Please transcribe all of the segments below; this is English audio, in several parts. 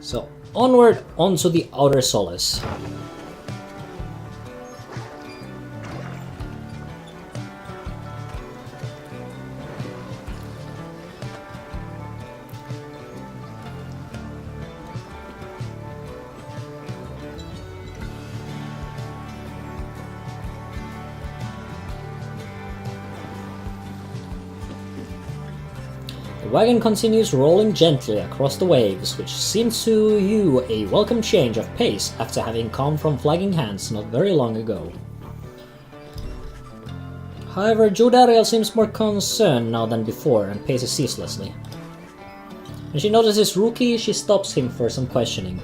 So, onward onto the Outer Solace. The wagon continues rolling gently across the waves, which seems to you a welcome change of pace after having come from flagging hands not very long ago. However, Jodariel seems more concerned now than before and paces ceaselessly. When she notices Rookie, she stops him for some questioning.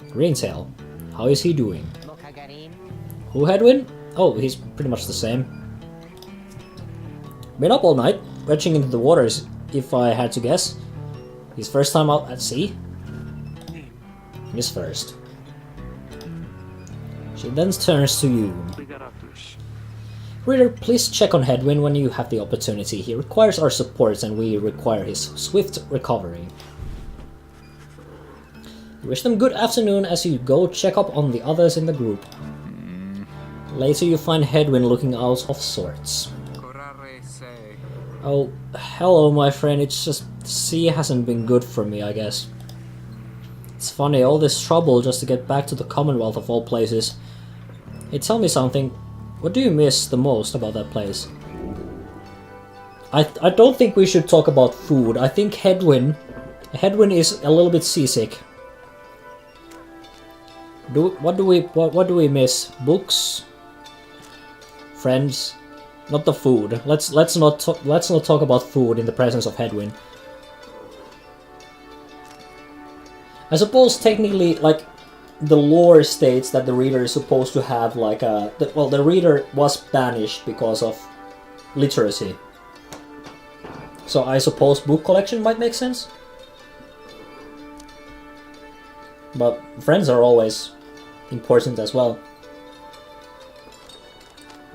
Greentail, how is he doing? Who, Hedwin? Oh, he's pretty much the same. Been up all night, retching into the waters, if I had to guess. His first time out at sea? His first. She then turns to you. Reader, please check on Hedwin when you have the opportunity. He requires our support and we require his swift recovery. You wish them good afternoon as you go check up on the others in the group. Later you find Hedwin looking out of sorts. Oh, hello my friend, it's just the sea hasn't been good for me, I guess. It's funny, all this trouble just to get back to the Commonwealth of all places. Hey, tell me something, what do you miss the most about that place? I don't think we should talk about food. I think Hedwin is a little bit seasick. What do we miss? Books? Friends? Not the food. Let's not talk about food in the presence of Hedwin. I suppose technically, like, the lore states that the reader is supposed to have like a the reader was banished because of literacy. So I suppose book collection might make sense. But friends are always important as well.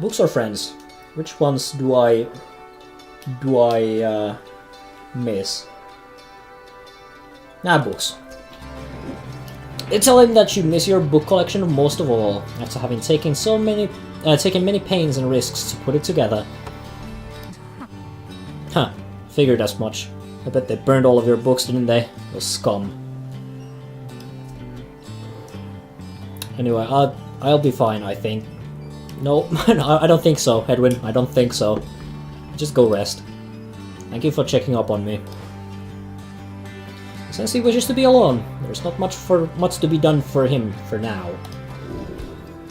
Books or friends? Which ones do I miss? Books. Tell him that you miss your book collection most of all, after having taken many pains and risks to put it together. Huh, figured as much. I bet they burned all of your books, didn't they? Those scum. Anyway, I'll be fine, I think. No, I don't think so, Edwin. I don't think so. Just go rest. Thank you for checking up on me. Since he wishes to be alone, there's not much to be done for him for now.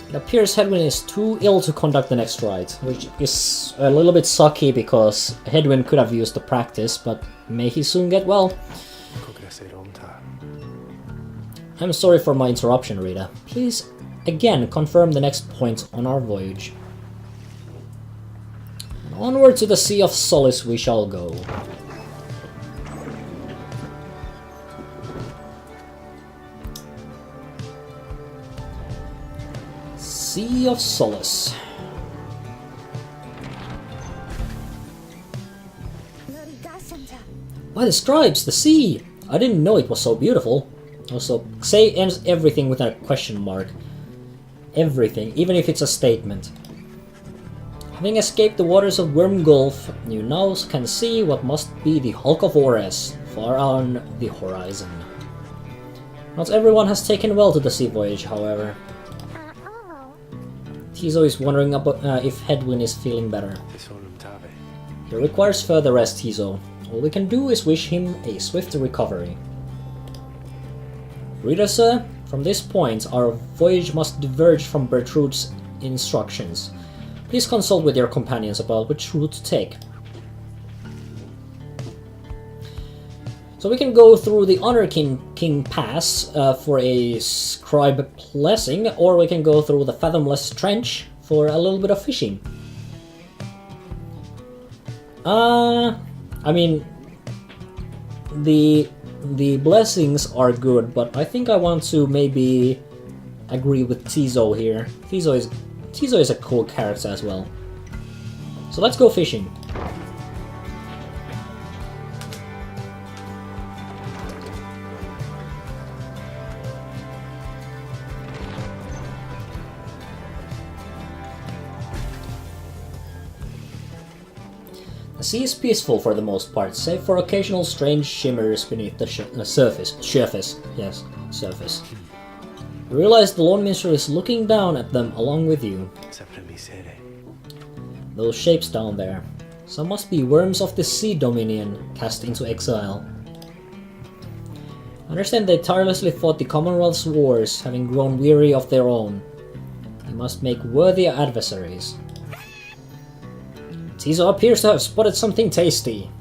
It appears Hedwin is too ill to conduct the next rite, which is a little bit sucky because Hedwin could have used the practice, but may he soon get well. I'm sorry for my interruption, Rita. Please, again, confirm the next point on our voyage. And onward to the Sea of Solace we shall go. Sea of Solace. Why the stripes, the sea! I didn't know it was so beautiful. Also, say ends everything with a question mark. Everything, even if it's a statement. Having escaped the waters of Worm Gulf, you now can see what must be the Hulk of Ores, far on the horizon. Not everyone has taken well to the sea voyage, however. Tizo is wondering about if Hedwin is feeling better. He requires further rest, Tizo. All we can do is wish him a swift recovery. Reader, sir, from this point, our voyage must diverge from Bertrude's instructions. Please consult with your companions about which route to take. So we can go through the Honor King Pass for a scribe blessing, or we can go through the Fathomless Trench for a little bit of fishing. I mean, the blessings are good, but I think I want to maybe agree with Tizo here. Tizo is a cool character as well. So let's go fishing. sea is peaceful for the most part, save for occasional strange shimmers beneath the surface. Yes, surface. You realize the Lone Minstrel is looking down at them along with you. Those shapes down there. Some must be worms of the Sea Dominion, cast into exile. I understand they tirelessly fought the Commonwealth's wars, having grown weary of their own. They must make worthy adversaries. Tizo appears to have spotted something tasty.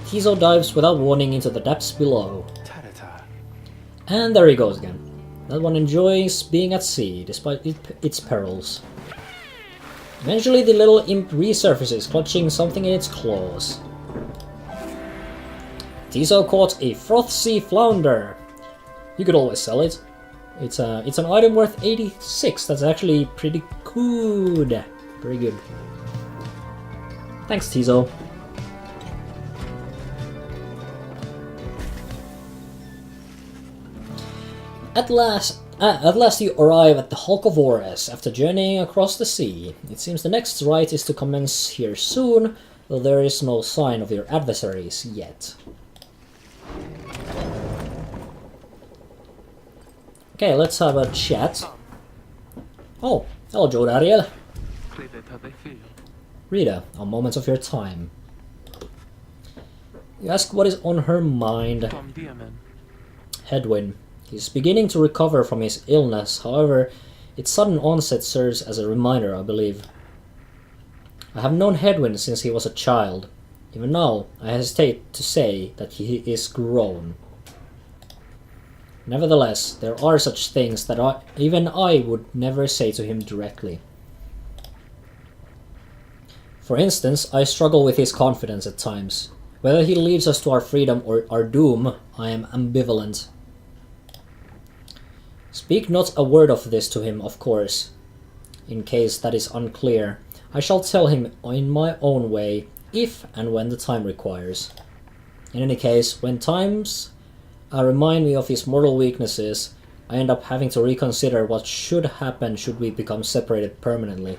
Tizo dives without warning into the depths below. And there he goes again. That one enjoys being at sea, despite its perils. Eventually the little imp resurfaces, clutching something in its claws. Tizo caught a froth sea flounder. You could always sell it. It's an item worth 86. That's actually pretty good. Very good. Thanks, Tizo. At last you arrive at the Hulk of Ores after journeying across the sea. It seems the next rite is to commence here soon, though there is no sign of your adversaries yet. Okay, let's have a chat. Oh, hello Jodariel. Rita, a moment of your time. You ask what is on her mind. Hedwyn. He's beginning to recover from his illness, however, its sudden onset serves as a reminder, I believe. I have known Hedwyn since he was a child. Even now, I hesitate to say that he is grown. Nevertheless, there are such things that even I would never say to him directly. For instance, I struggle with his confidence at times. Whether he leads us to our freedom or our doom, I am ambivalent. Speak not a word of this to him, of course. In case that is unclear, I shall tell him in my own way, if and when the time requires. In any case, when times remind me of his mortal weaknesses, I end up having to reconsider what should happen should we become separated permanently.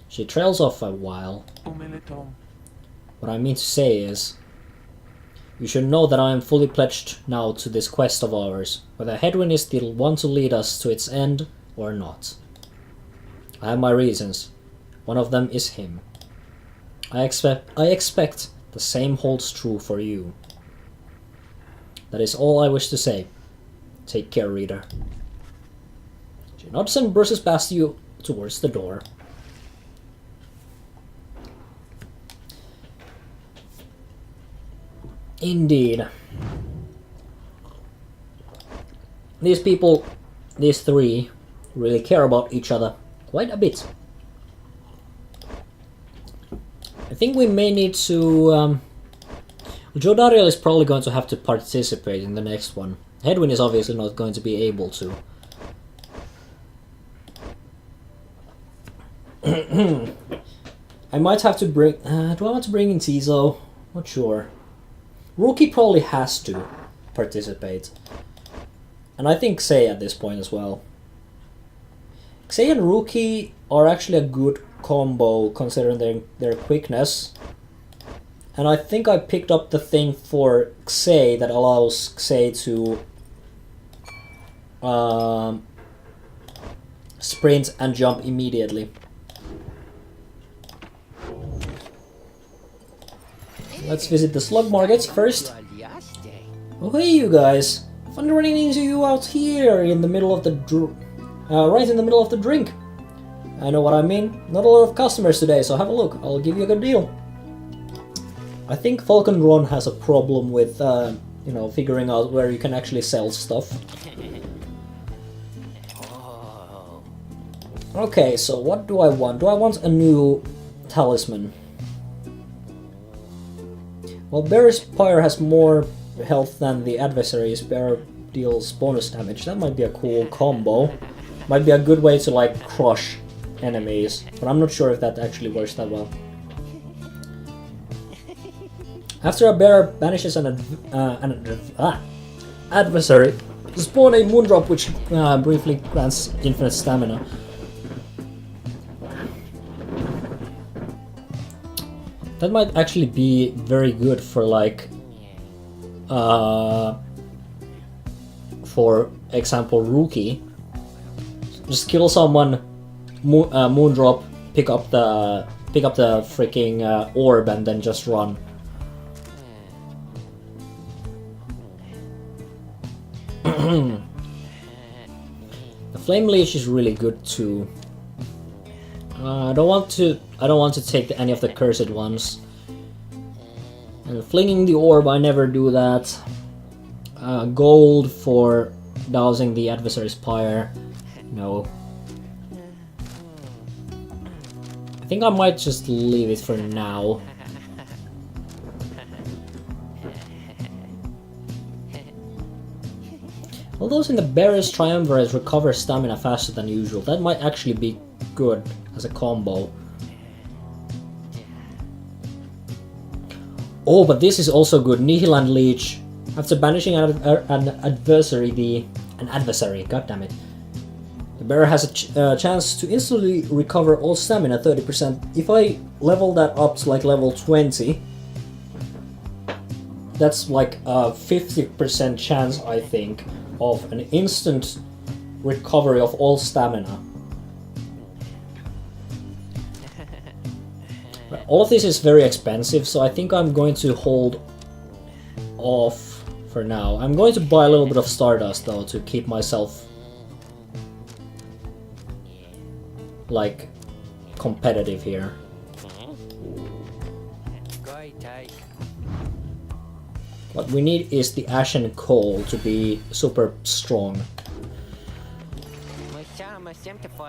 She trails off a while. What I mean to say is, you should know that I am fully pledged now to this quest of ours, whether Hedwyn is the one to lead us to its end or not. I have my reasons. One of them is him. I expect the same holds true for you. That is all I wish to say. Take care, reader. She nods and brushes past you towards the door. Indeed. These people, these three, really care about each other quite a bit. I think we may need to... Jodariel is probably going to have to participate in the next one. Hedwyn is obviously not going to be able to. I might have to bring... do I want to bring in Tizo? Not sure. Rookie probably has to participate. And I think Sei at this point as well. Sei and Rookie are actually a good combo considering their quickness. And I think I picked up the thing for Sei that allows Sei to sprint and jump immediately. Let's visit the slug markets first. Oh hey you guys! Fun running into you out here in the middle of the right in the middle of the drink. I know what I mean. Not a lot of customers today, so have a look. I'll give you a good deal. I think Falcon Ron has a problem with you know, figuring out where you can actually sell stuff. Okay, so what do I want? Do I want a new talisman? Well, Bear's Pyre has more health than the adversaries. Bear deals bonus damage. That might be a cool combo. Might be a good way to, like, crush enemies. But I'm not sure if that actually works that well. After a bear banishes an adversary, spawn a moondrop which briefly grants infinite stamina. That might actually be very good for like, for example, Rookie. Just kill someone, Moondrop, pick up the freaking orb, and then just run. The Flame Leash is really good too. I don't want to take any of the cursed ones. And flinging the orb, I never do that. Gold for dousing the adversary's pyre. No. I think I might just leave it for now. All those in the Bearer's Triumvirate recover stamina faster than usual. That might actually be good as a combo. Oh, but this is also good. Nihiland Leech. After banishing an adversary, goddammit. The bearer has a chance to instantly recover all stamina 30%. If I level that up to like level 20, that's like a 50% chance, I think, of an instant recovery of all stamina. All of this is very expensive, so I think I'm going to hold off for now. I'm going to buy a little bit of Stardust though to keep myself like competitive here. What we need is the Ashen Coal to be super strong.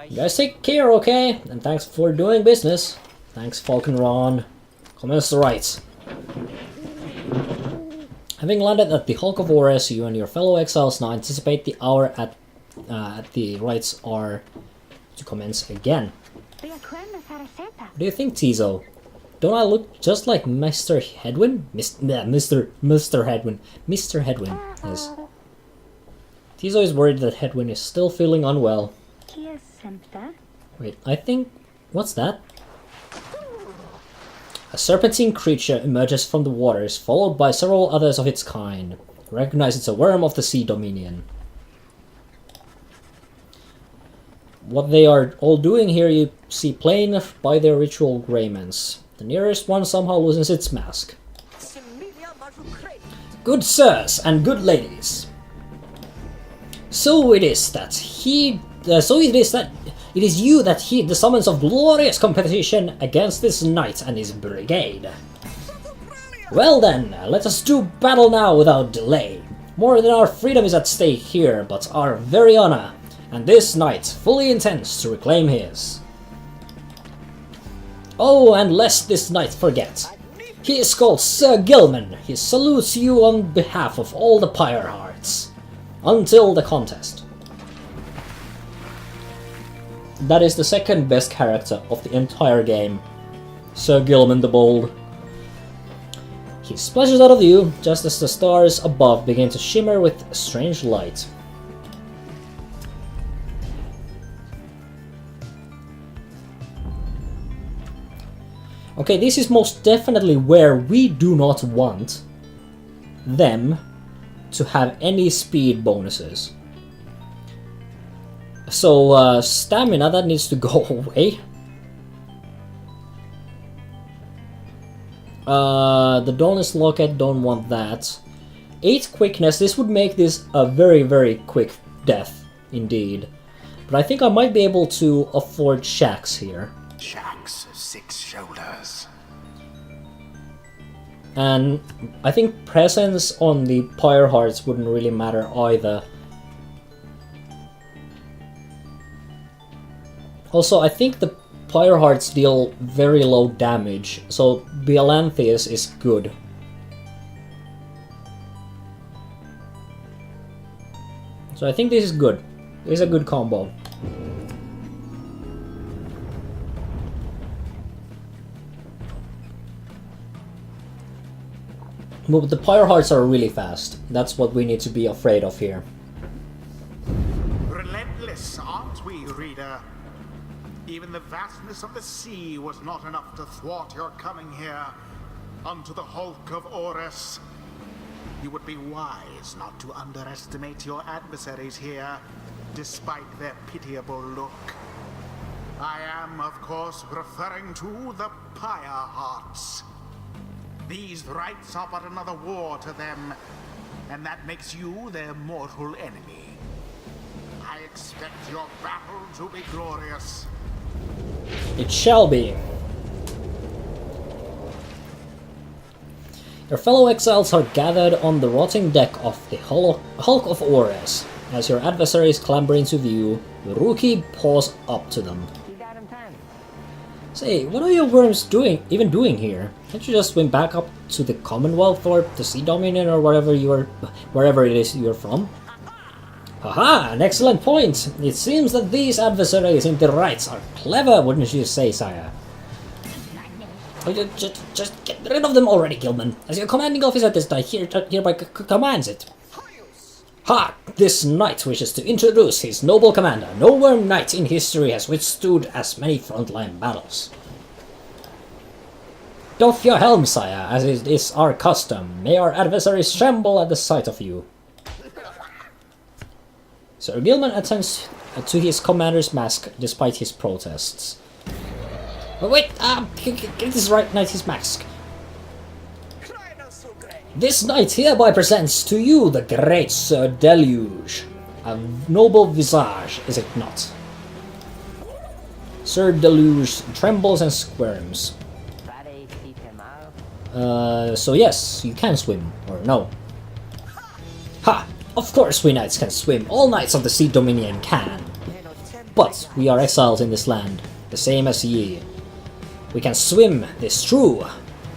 You guys take care, okay? And thanks for doing business. Thanks, Falconron. Commence the rites. Having landed at the Hulk of Ores, you and your fellow exiles now anticipate the hour at the rites are to commence again. What do you think, Tizo? Don't I look just like Mr. Hedwin? Mr. Hedwin. Mr. Hedwin, yes. Tizo is worried that Hedwin is still feeling unwell. Wait, I think... What's that? A serpentine creature emerges from the waters, followed by several others of its kind. Recognize it's a worm of the Sea Dominion. What they are all doing here you see plain by their ritual raiments. The nearest one somehow loses its mask. Good sirs and good ladies. So it is that it is you that heed the summons of glorious competition against this knight and his brigade. Well then, let us do battle now without delay. More than our freedom is at stake here, but our very honor, and this knight fully intends to reclaim his. Oh, and lest this knight forget, he is called Sir Gilman. He salutes you on behalf of all the Pyre Hearts. Until the contest. That is the second best character of the entire game. Sir Gilman the Bold. He splashes out of view just as the stars above begin to shimmer with strange light. Okay, this is most definitely where we do not want them to have any speed bonuses. So, stamina, that needs to go away. The Dawnless Locket, don't want that. 8 quickness, this would make this a very, very quick death, indeed. But I think I might be able to afford Shax here. Shax, 6 shoulders. And I think presence on the Pyre Hearts wouldn't really matter either. Also, I think the Pyre Hearts deal very low damage, so Biolanthius is good. So I think this is good. This is a good combo. But the Pyre Hearts are really fast. That's what we need to be afraid of here. Relentless, aren't we, reader? Even the vastness of the sea was not enough to thwart your coming here, unto the hulk of Orus. You would be wise not to underestimate your adversaries here, despite their pitiable look. I am, of course, referring to the Pyre Hearts. These rites are but another war to them, and that makes you their mortal enemy. I expect your battle to be glorious. It shall be. Your fellow exiles are gathered on the rotting deck of the Hulk of Orus. As your adversaries clamber into view, the rookie paws up to them. Say, what are your worms even doing here? Can't you just swim back up to the Commonwealth or the Sea Dominion or wherever it is you're from? Haha, an excellent point! It seems that these adversaries in the rites are clever, wouldn't you say, sire? Just get rid of them already, Gilman. As your commanding officer this night hereby commands it. Ha! This knight wishes to introduce his noble commander. No worm knight in history has withstood as many frontline battles. Doff your helm, sire, as it is our custom. May our adversaries tremble at the sight of you. Sir Gilman attends to his commander's mask despite his protests. But wait, get this right knight his mask. This knight hereby presents to you the great Sir Deluge. A noble visage, is it not? Sir Deluge trembles and squirms. So yes, you can swim, or no. Ha! Of course we knights can swim, all knights of the Sea Dominion can. But we are exiles in this land, the same as ye. We can swim, this true,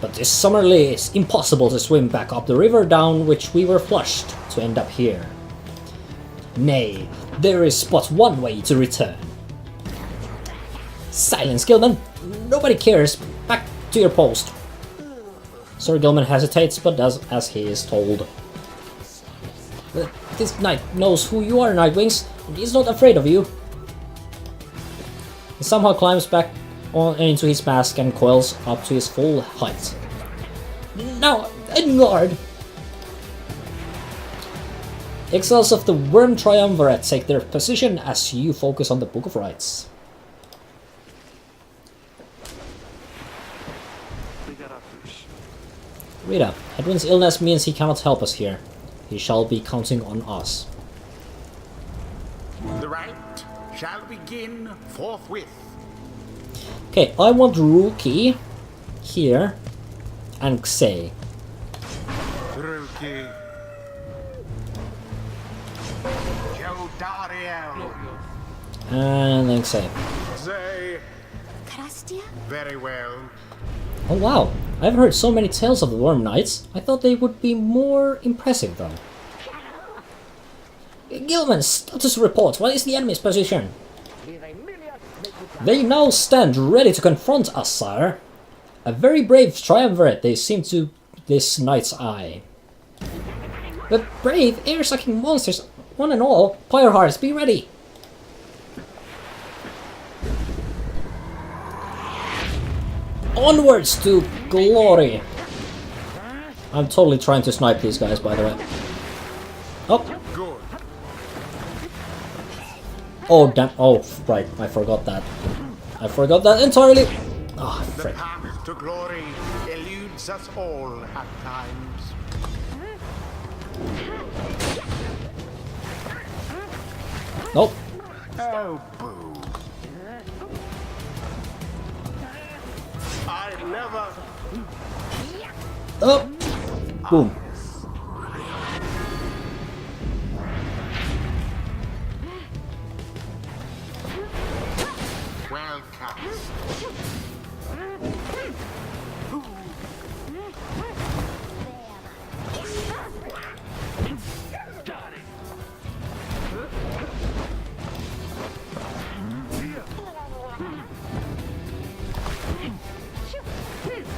but this summerly it's impossible to swim back up the river down which we were flushed to end up here. Nay, there is but one way to return. Silence, Gilman! Nobody cares! Back to your post! Sir Gilman hesitates, but does as he is told. This knight knows who you are, Nightwings, and he's not afraid of you. He somehow climbs back into his mask and coils up to his full height. Now, in guard! Exiles of the Worm Triumvirate take their position as you focus on the Book of Rites. Rita, Edwin's illness means he cannot help us here. He shall be counting on us. The rite shall begin forthwith. Okay, I want Rookie here and Xay. Rookie. Jodariel. And then Xay. Xay. Krastia? Very well. Oh wow, I've heard so many tales of the Worm Knights. I thought they would be more impressive though. Gilman, status report. What is the enemy's position? They now stand ready to confront us, sire. A very brave triumvirate they seem to this knight's eye. But brave, air-sucking monsters, one and all, Pyre Hearts, be ready! Onwards to glory! I'm totally trying to snipe these guys, by the way. Oh! Good. Oh, damn. Oh, right. I forgot that. I forgot that entirely. Ah, oh, The frick. path to glory eludes us all at times. Nope. Oh, boo. I never... Oh! Boom. Well cast.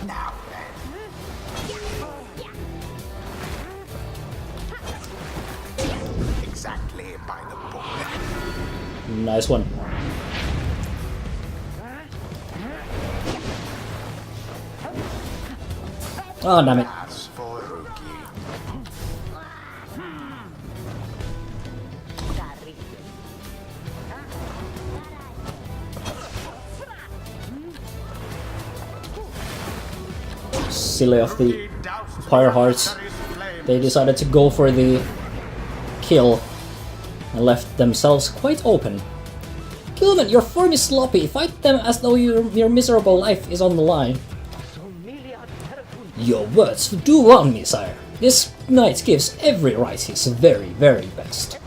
Now then. Exactly by the book. Nice one. Oh, damn it. As for Ruki, Silly of the Ruki doused the Pyre Hearts. adversary's flame. They decided to go for the kill and left themselves quite open. Gilman, your form is sloppy. Fight them as though your miserable life is on the line. Your words do warn me, sire. This knight gives every right his very, very best.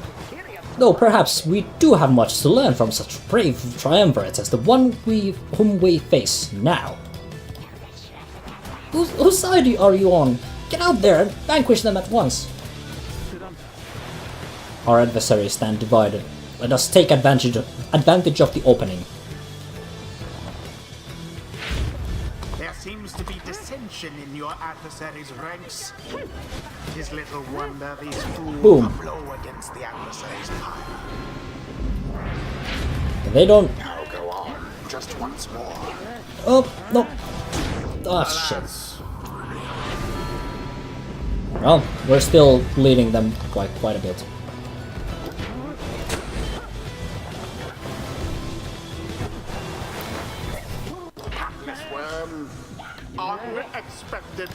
Though perhaps we do have much to learn from such brave triumvirates as the one whom we face now. Whose side are you on? Get out there and vanquish them at once. Our adversaries stand divided. Let us take advantage of the opening. There seems to be dissension in your adversary's ranks. It is little wonder these fools Boom. blow against the adversary's pyre. They don't... Now go on, just once more. Oh, no. Ah, shit. Well, we're still leading them quite a bit. Hapless worm. Unexpected.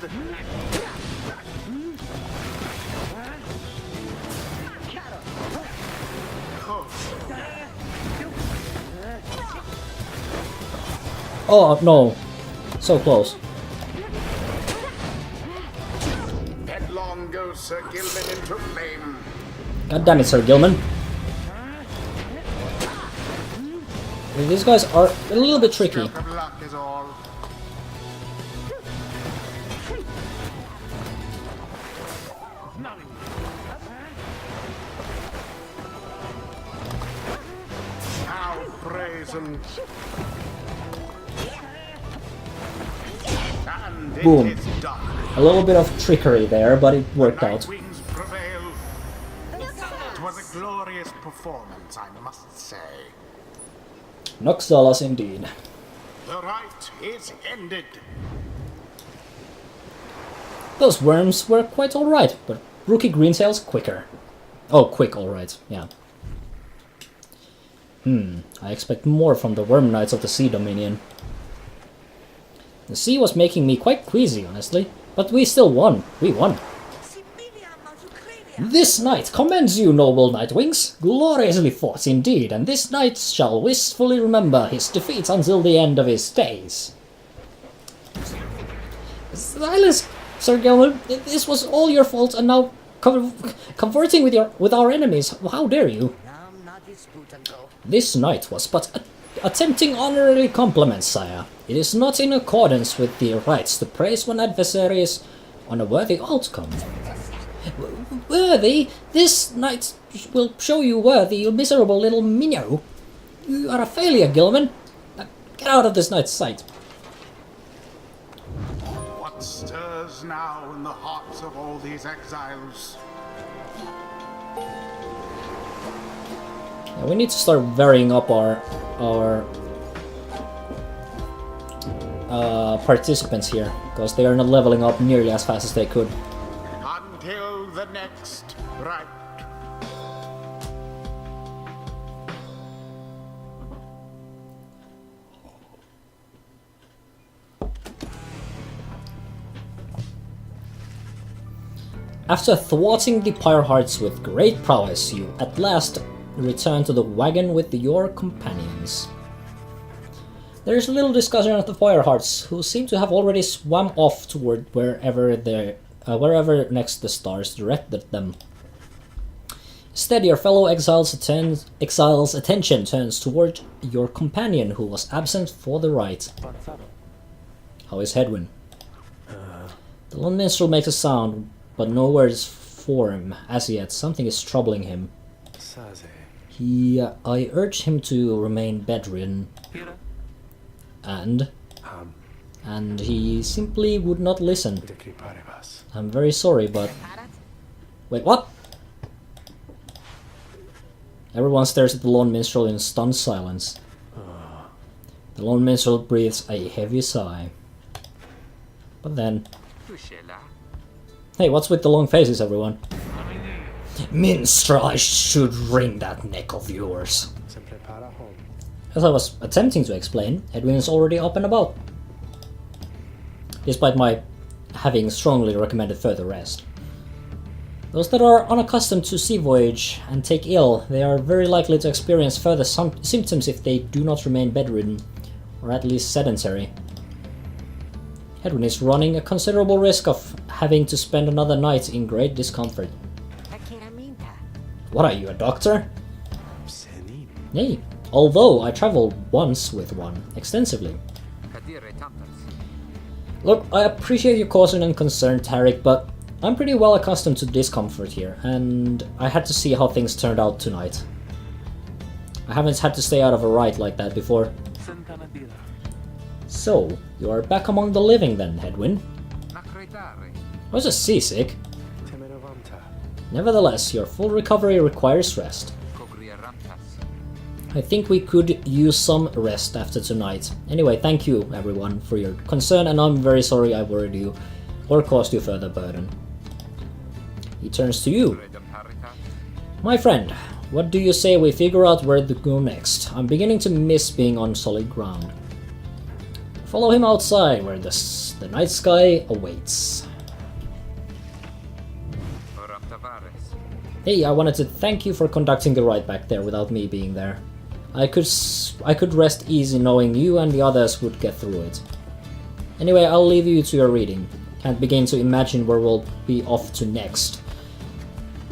Oh, no. So close. Headlong goes Sir Gilman into flame. God damn it, Sir Gilman. These guys are a little bit tricky. Stroke of luck is all. How brazen. And Boom. it is done. A little bit of trickery there, but it worked out. Nightwings prevail. It was a glorious performance, I must say. Noxalas indeed. The right is ended. Those worms were quite alright, but Rookie Greensail's quicker. Oh, quick, alright, yeah. I expect more from the Worm Knights of the Sea Dominion. The sea was making me quite queasy, honestly, but we still won. We won. This knight commends you, noble Nightwings. Gloriously fought indeed, and this knight shall wistfully remember his defeats until the end of his days. Silence, Sir Gilman. This was all your fault, and now converting with our enemies. How dare you? This knight was but attempting honorary compliments, sire. It is not in accordance with the rights to praise one adversary is on a worthy outcome. Worthy? This knight will show you worthy, you miserable little minnow. You are a failure, Gilman. Now get out of this knight's sight. What stirs now in the hearts of all these exiles? Yeah, we need to start varying up our participants here, because they are not leveling up nearly as fast as they could. Until the next right. After thwarting the Pyre Hearts with great prowess, you at last return to the wagon with your companions. There is little discussion of the Pyre Hearts, who seem to have already swam off toward wherever next the stars directed them. Instead, your fellow exile's attention turns toward your companion, who was absent for the rite. How is Hedwin? The lone minstrel makes a sound, but no words form as yet. Something is troubling him. I urged him to remain bedridden, and he simply would not listen. I'm very sorry, but... Wait, what? Everyone stares at the lone minstrel in stunned silence. The lone minstrel breathes a heavy sigh. But then... Hey, what's with the long faces, everyone? Minstrel, I should wring that neck of yours. As I was attempting to explain, Edwin is already up and about. Despite my having strongly recommended further rest. Those that are unaccustomed to sea voyage and take ill, they are very likely to experience further symptoms if they do not remain bedridden, or at least sedentary. Edwin is running a considerable risk of having to spend another night in great discomfort. What are you, a doctor? Nay, although I traveled once with one, extensively. Look, I appreciate your caution and concern, Tarek, but I'm pretty well accustomed to discomfort here, and I had to see how things turned out tonight. I haven't had to stay out of a ride like that before. So, you are back among the living then, Edwin? I was just seasick. Nevertheless, your full recovery requires rest. I think we could use some rest after tonight. Anyway, thank you everyone for your concern, and I'm very sorry I worried you or caused you further burden. He turns to you. My friend, what do you say we figure out where to go next? I'm beginning to miss being on solid ground. Follow him outside where the night sky awaits. Hey, I wanted to thank you for conducting the ride back there without me being there. I could rest easy knowing you and the others would get through it. Anyway, I'll leave you to your reading. Can't begin to imagine where we'll be off to next.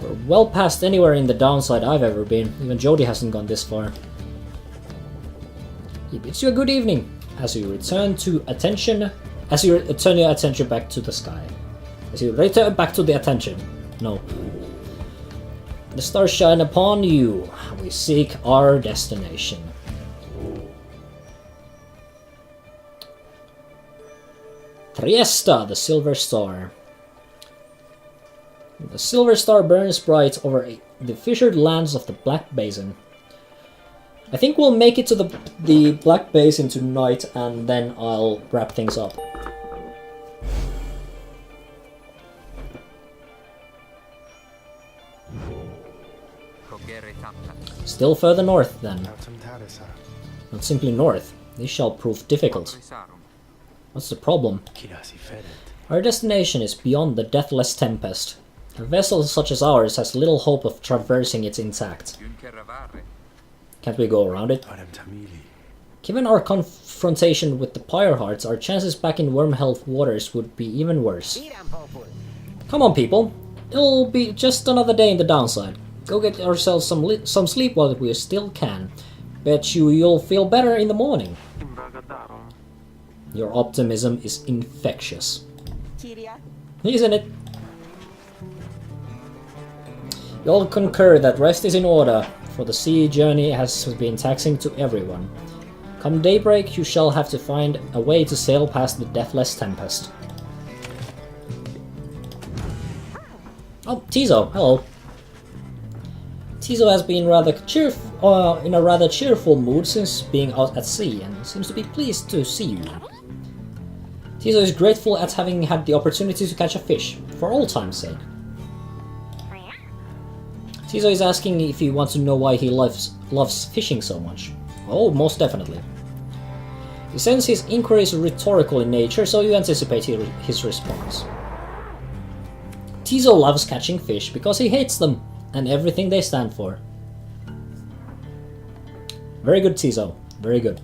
We're well past anywhere in the downside I've ever been. Even Jody hasn't gone this far. He bids you a good evening as you return your attention back to the sky. As you return back to the attention. No. The stars shine upon you. We seek our destination. Triesta, the Silver Star. The Silver Star burns bright over the fissured lands of the Black Basin. I think we'll make it to the Black Basin tonight, and then I'll wrap things up. Still further north, then. Not simply north. This shall prove difficult. What's the problem? Our destination is beyond the deathless tempest. A vessel such as ours has little hope of traversing it intact. Can't we go around it? Given our confrontation with the Pyre hearts, our chances back in Wormheld waters would be even worse. Come on, people. It'll be just another day in the downside. Go get ourselves some sleep while we still can. Bet you'll feel better in the morning. Your optimism is infectious. Isn't it? You all concur that rest is in order, for the sea journey has been taxing to everyone. Come daybreak, you shall have to find a way to sail past the deathless tempest. Oh, Tizo, hello. Tizo has been in a rather cheerful mood since being out at sea, and seems to be pleased to see you. Tizo is grateful at having had the opportunity to catch a fish, for old time's sake. Tizo is asking if you want to know why he loves fishing so much. Oh, most definitely. He sends his inquiries rhetorical in nature, so you anticipate his response. Tizo loves catching fish because he hates them, and everything they stand for. Very good, Tizo. Very good.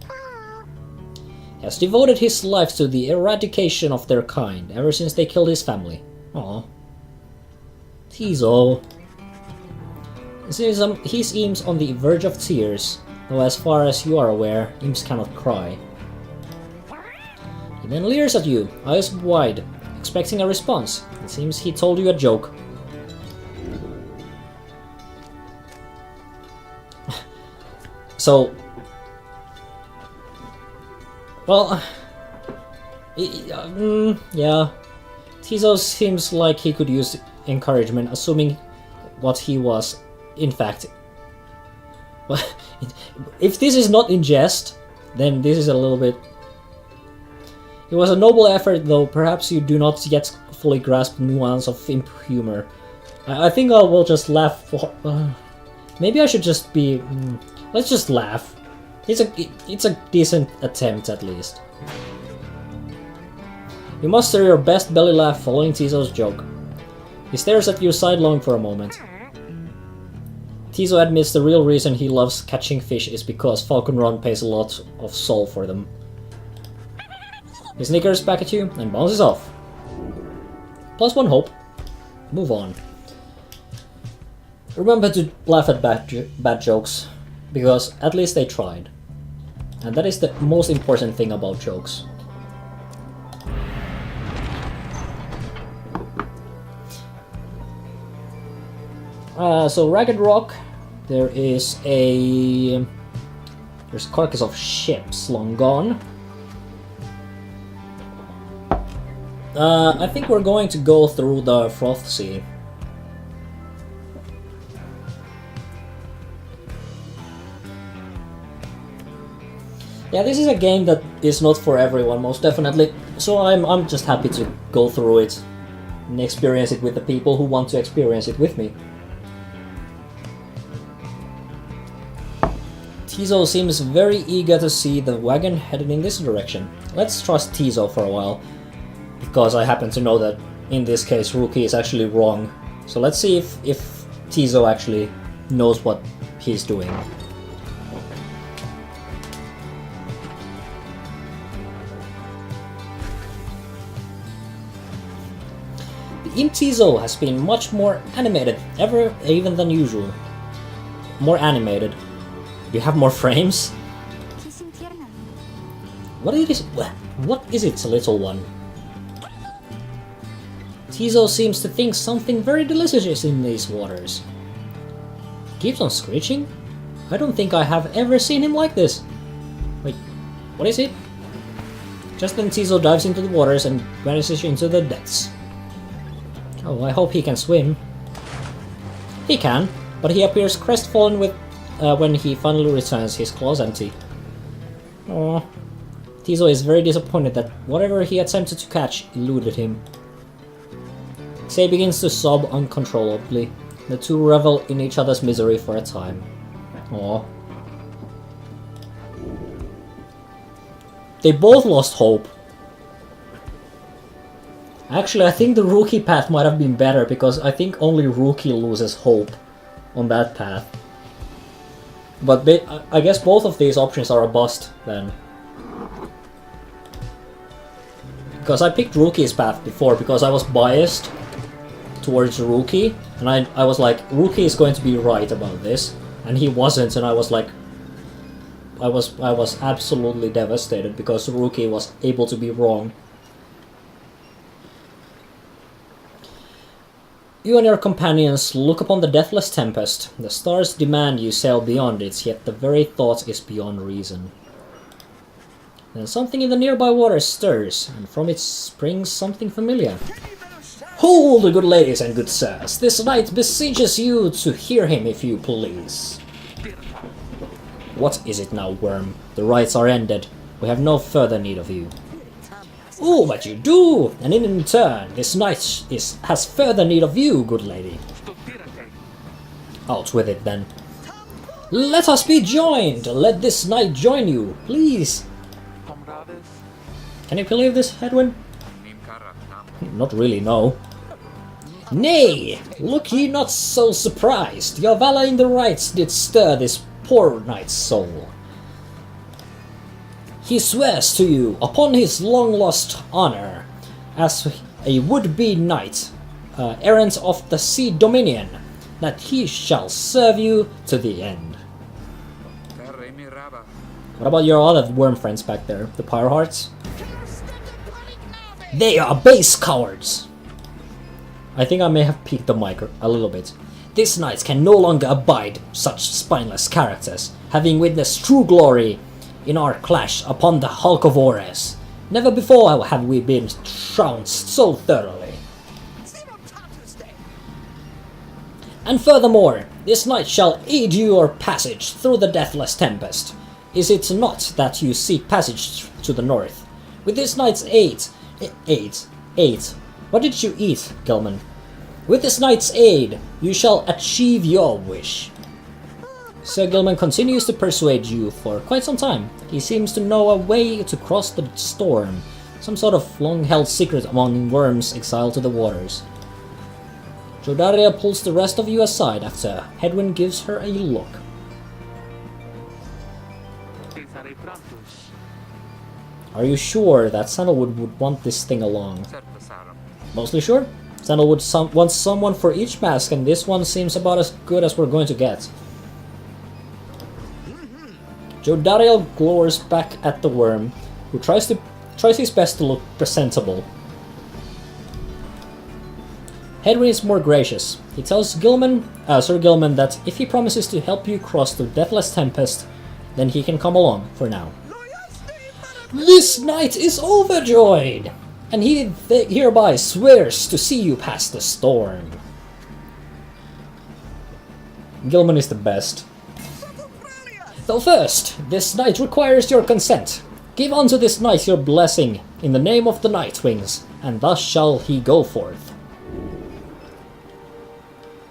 He has devoted his life to the eradication of their kind, ever since they killed his family. Aww. Tizo. He seems on the verge of tears, though as far as you are aware, imps cannot cry. He then leers at you, eyes wide, expecting a response. It seems he told you a joke. So, well, yeah, Tizo seems like he could use encouragement, assuming what he was, in fact. Well, if this is not in jest, then this is a little bit... It was a noble effort, though perhaps you do not yet fully grasp the nuance of imp humor. I think I will just laugh for... maybe I should just be... let's just laugh. It's a decent attempt, at least. You muster your best belly laugh following Tizo's joke. He stares at you sidelong for a moment. Tizo admits the real reason he loves catching fish is because Falcon Run pays a lot of soul for them. He snickers back at you and bounces off. +1 hope. Move on. Remember to laugh at bad jokes, because at least they tried. And that is the most important thing about jokes. So Ragged Rock, there's a carcass of ships long gone. I think we're going to go through the Froth Sea. Yeah, this is a game that is not for everyone, most definitely. So I'm just happy to go through it and experience it with the people who want to experience it with me. Tizo seems very eager to see the wagon headed in this direction. Let's trust Tizo for a while, because I happen to know that in this case Rookie is actually wrong. So let's see if Tizo actually knows what he's doing. The Imp Tizo has been much more animated, even than usual. More animated. Do you have more frames? What is it, little one? Tizo seems to think something very delicious is in these waters. Keeps on screeching? I don't think I have ever seen him like this. Wait, what is it? Just then Tizo dives into the waters and vanishes into the depths. Oh, I hope he can swim. He can, but he appears crestfallen when he finally returns, his claws empty. Aww. Tizo is very disappointed that whatever he attempted to catch eluded him. Sei begins to sob uncontrollably. The two revel in each other's misery for a time. Aww. They both lost hope. Actually, I think the Rookie path might have been better, because I think only Rookie loses hope on that path. But I guess both of these options are a bust, then. Because I picked Rookie's path before, because I was biased towards Rookie, and I was like, Rookie is going to be right about this, and he wasn't, and I was like, I was absolutely devastated, because Rookie was able to be wrong. You and your companions look upon the deathless tempest. The stars demand you sail beyond it, yet the very thought is beyond reason. Then something in the nearby water stirs, and from it springs something familiar. Hold, good ladies and good sirs! This knight beseeches you to hear him if you please. What is it now, worm? The rites are ended. We have no further need of you. Oh, but you do! And in turn, this knight has further need of you, good lady. Out with it, then. Let us be joined! Let this knight join you, please! Can you believe this, Edwin? Not really, no. Nay! Look ye not so surprised! Your valor in the rites did stir this poor knight's soul. He swears to you, upon his long-lost honor, as a would-be knight, errant of the Sea Dominion, that he shall serve you to the end. What about your other worm friends back there, the Pyre Hearts? They are base cowards! I think I may have peaked the mic a little bit. These knights can no longer abide such spineless characters, having witnessed true glory in our clash upon the hulk of Ores. Never before have we been trounced so thoroughly. And furthermore, this knight shall aid your passage through the deathless tempest. Is it not that you seek passage to the north? With this knight's aid... Eight. What did you eat, Gilman? With this knight's aid, you shall achieve your wish. Sir Gilman continues to persuade you for quite some time. He seems to know a way to cross the storm, some sort of long-held secret among worms exiled to the waters. Jodaria pulls the rest of you aside after Hedwyn gives her a look. Are you sure that Sandalwood would want this thing along? Mostly sure. Sandalwood wants someone for each mask, and this one seems about as good as we're going to get. Jodariel glowers back at the worm, who tries his best to look presentable. Hedwyn is more gracious. He tells Sir Gilman that if he promises to help you cross the Deathless Tempest, then he can come along for now. This knight is overjoyed, and he hereby swears to see you past the storm. Gilman is the best. Though first, this knight requires your consent. Give unto this knight your blessing in the name of the Nightwings, and thus shall he go forth.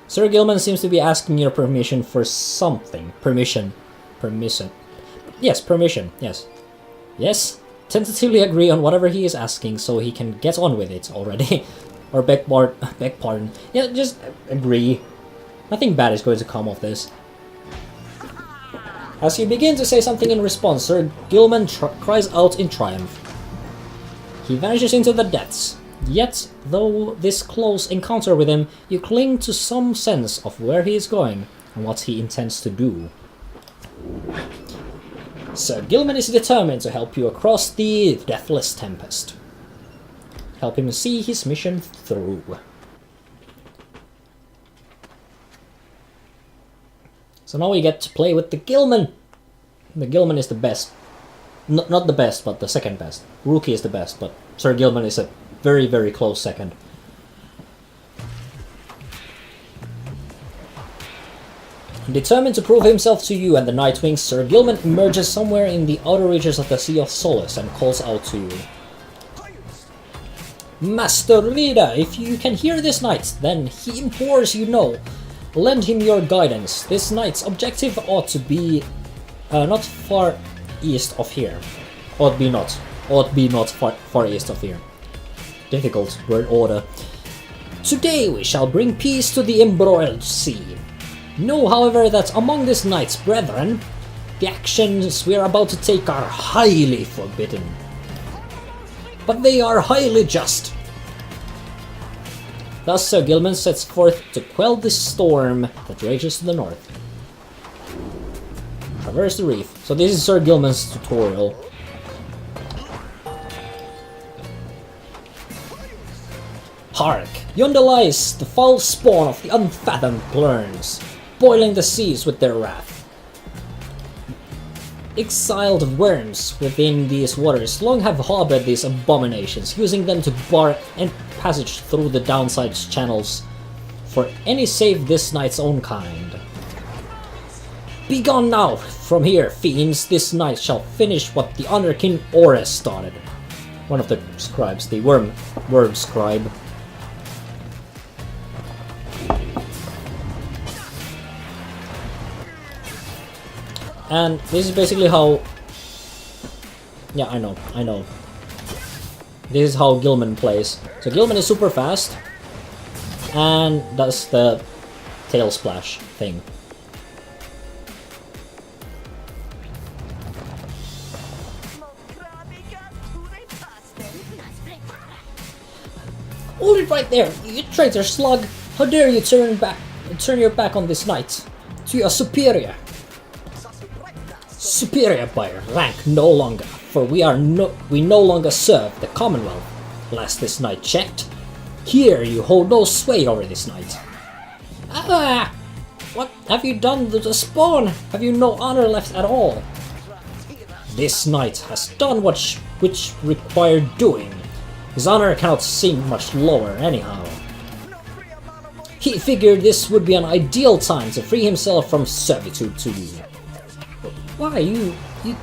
Sir Gilman seems to be asking your permission for something. Permission. Yes, permission, yes. Yes, tentatively agree on whatever he is asking so he can get on with it already. Or beg pardon. Yeah, just agree. Nothing bad is going to come of this. As you begin to say something in response, Sir Gilman cries out in triumph. He vanishes into the depths. Yet, though this close encounter with him, you cling to some sense of where he is going and what he intends to do. Sir Gilman is determined to help you across the Deathless Tempest. Help him see his mission through. So now we get to play with the Gilman. The Gilman is the best. Not the best, but the second best. Rookie is the best, but Sir Gilman is a very, very close second. Determined to prove himself to you and the Nightwings, Sir Gilman emerges somewhere in the outer reaches of the Sea of Solace and calls out to you. Master Leader, if you can hear this knight, then he implores you know. Lend him your guidance. This knight's objective ought to be not far east of here. Ought be not far east of here. Difficult word order. Today we shall bring peace to the embroiled sea. Know, however, that among this knight's brethren, the actions we are about to take are highly forbidden. But they are highly just. Thus Sir Gilman sets forth to quell this storm that rages to the north. Traverse the reef. So this is Sir Gilman's tutorial. Hark! Yonder lies the foul spawn of the unfathomed Glurns, boiling the seas with their wrath. Exiled worms within these waters long have harbored these abominations, using them to bar and passage through the downside channels for any save this knight's own kind. Begone now from here, fiends! This night shall finish what the Underkin Ores started. One of the scribes, the worm scribe. And this is basically how... Yeah, I know. This is how Gilman plays. So Gilman is super fast and does the tail splash thing. Hold it right there, you traitor slug! How dare you turn your back on this knight? To your superior! Superior by rank no longer, for we no longer serve the Commonwealth. Last this knight checked. Here you hold no sway over this knight. Ah! What have you done to the spawn? Have you no honor left at all? This knight has done which required doing. His honor cannot sink much lower anyhow. He figured this would be an ideal time to free himself from servitude to you. Why, you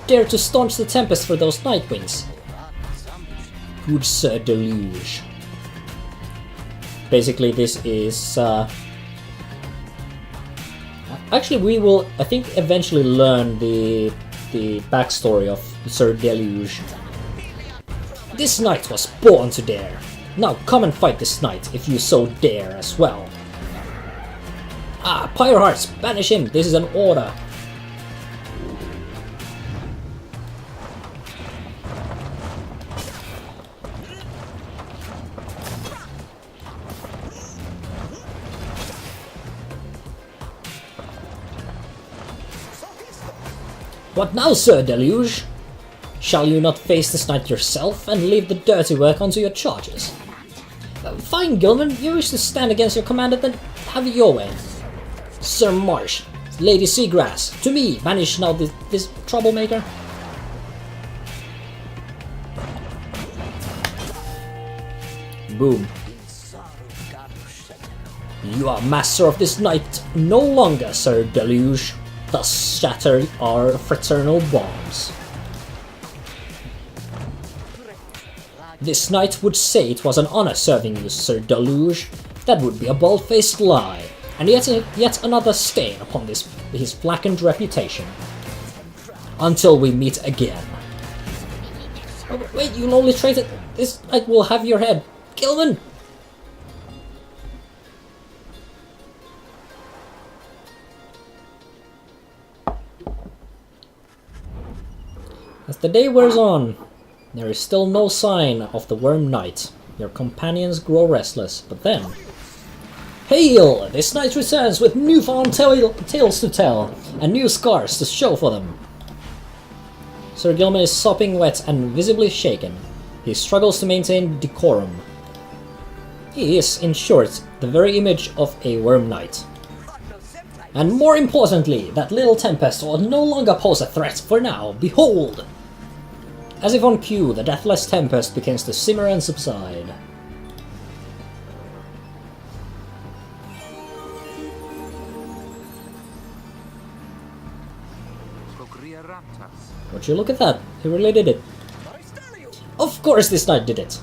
dare to staunch the Tempest for those Nightwings? good Sir Deluge. Basically, this is... Actually, we will, I think, eventually learn the backstory of Sir Deluge. This knight was born to dare. Now come and fight this knight, if you so dare as well. Ah, Pyre Hearts, banish him, this is an order. What now, Sir Deluge? Shall you not face this knight yourself and leave the dirty work onto your charges? Fine, Gilman, you wish to stand against your commander, then have it your way. Sir Marsh, Lady Seagrass, to me, banish now this troublemaker. Boom. You are master of this night no longer, Sir Deluge. Thus shatter our fraternal bonds. This knight would say it was an honor serving you, Sir Deluge. That would be a bald-faced lie, and yet another stain upon his blackened reputation. Until we meet again. Oh, wait, you lonely traitor! This knight will have your head, Gilman! As the day wears on, there is still no sign of the Worm Knight. Your companions grow restless, but then... Hail! This knight returns with newfound tales to tell, and new scars to show for them. Sir Gilman is sopping wet and visibly shaken. He struggles to maintain decorum. He is, in short, the very image of a Worm Knight. And more importantly, that little tempest will no longer pose a threat for now. Behold! As if on cue, the deathless tempest begins to simmer and subside. Would you look at that? He really did it. Of course this knight did it!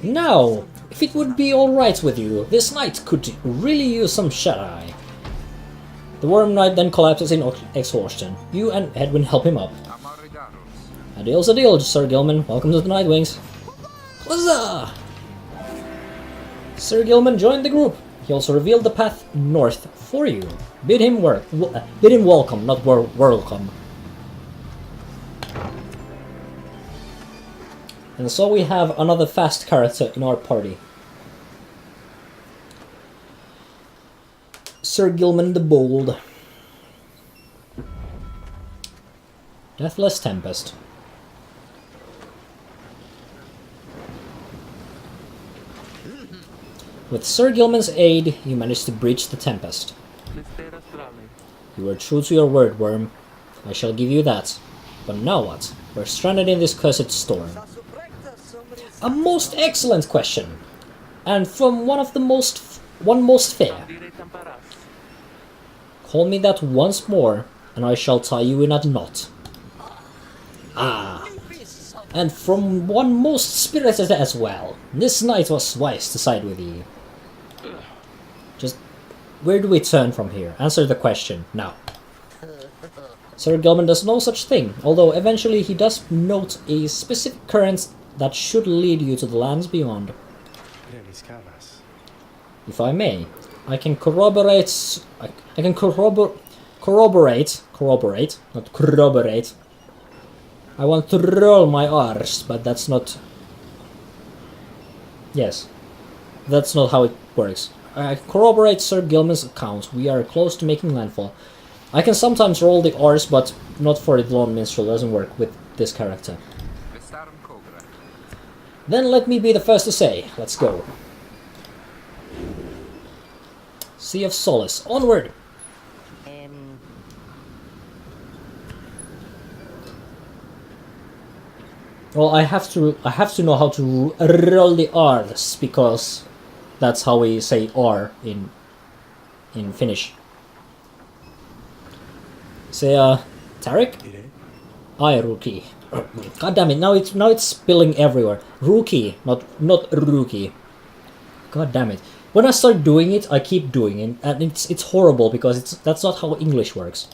Now, if it would be alright with you, this knight could really use some shut-eye. The Worm Knight then collapses in exhaustion. You and Edwin help him up. A deal's a deal, Sir Gilman. Welcome to the Nightwings. Huzzah! Sir Gilman joined the group. He also revealed the path north for you. Bid him welcome, not welcome. And so we have another fast character in our party. Sir Gilman the Bold. Deathless Tempest. With Sir Gilman's aid, you managed to breach the Tempest. You were true to your word, Worm. I shall give you that. But now what? We're stranded in this cursed storm. A most excellent question, and from one most fair. Call me that once more, and I shall tie you in a knot. Ah, and from one most spirited as well. This knight was wise to side with you. Just, where do we turn from here? Answer the question, now. Sir Gilman does no such thing, although eventually he does note a specific current that should lead you to the lands beyond. If I may, I can corroborate, not corroborate. I want to roll my R's, but that's not... Yes, that's not how it works. I corroborate Sir Gilman's account. We are close to making landfall. I can sometimes roll the R's, but not for the Lone Minstrel. Doesn't work with this character. Then let me be the first to say, let's go. Sea of Solace, onward! Well, I have to know how to roll the R's, because that's how we say R in Finnish. Say, Tarek? Aye, rookie. God damn it! Now it's spilling everywhere. Rookie, not rookie. God damn it! When I start doing it, I keep doing it, and it's horrible because that's not how English works.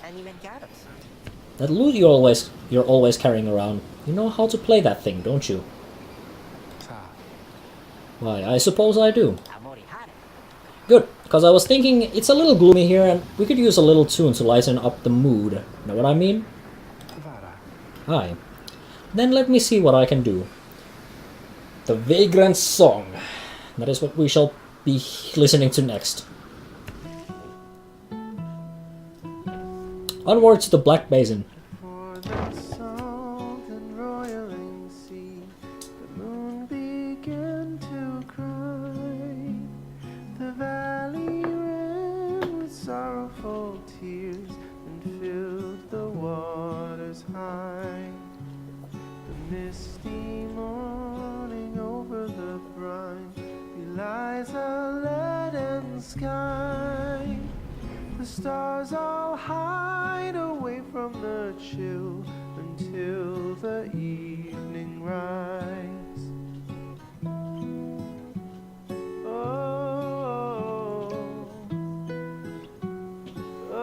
That loot you're always carrying around. You know how to play that thing, don't you? Why, I suppose I do. Good, because I was thinking it's a little gloomy here, and we could use a little tune to lighten up the mood. Know what I mean? Aye. Then let me see what I can do. The Vagrant Song. That is what we shall be listening to next. Onward to the Black Basin. For the salt and roiling sea, the moon began to cry. The valley ran with sorrowful tears and filled the waters high. The misty morning over the brine belies a leaden sky. The stars all hide away from the chill until the evening rise. Oh, oh,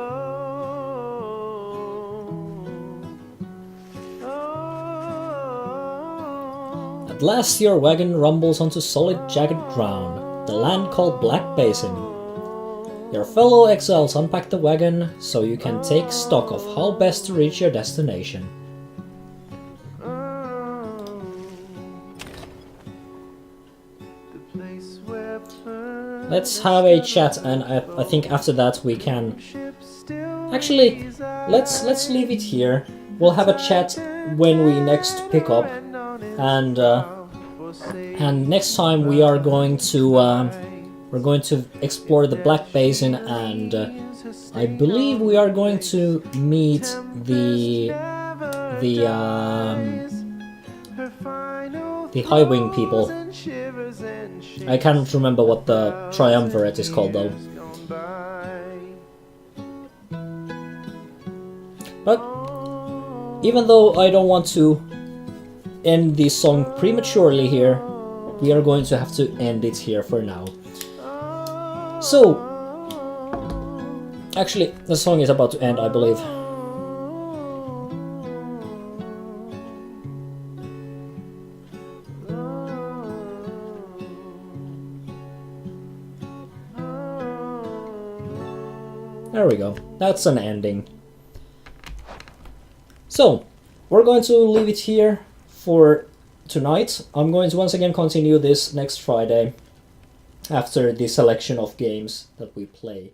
oh. At last your wagon rumbles onto solid jagged ground, the land called Black Basin. Your fellow exiles unpack the wagon so you can take stock of how best to reach your destination. Let's have a chat, and I think after that we can... Actually, let's leave it here. We'll have a chat when we next pick up, and next time we are going to... we're going to explore the Black Basin, and I believe we are going to meet the High-Wing people. I can't remember what the triumvirate is called though. But even though I don't want to end this song prematurely here, we are going to have to end it here for now. So, actually, the song is about to end, I believe. There we go. That's an ending. So, we're going to leave it here for tonight. I'm going to once again continue this next Friday, after the selection of games that we play.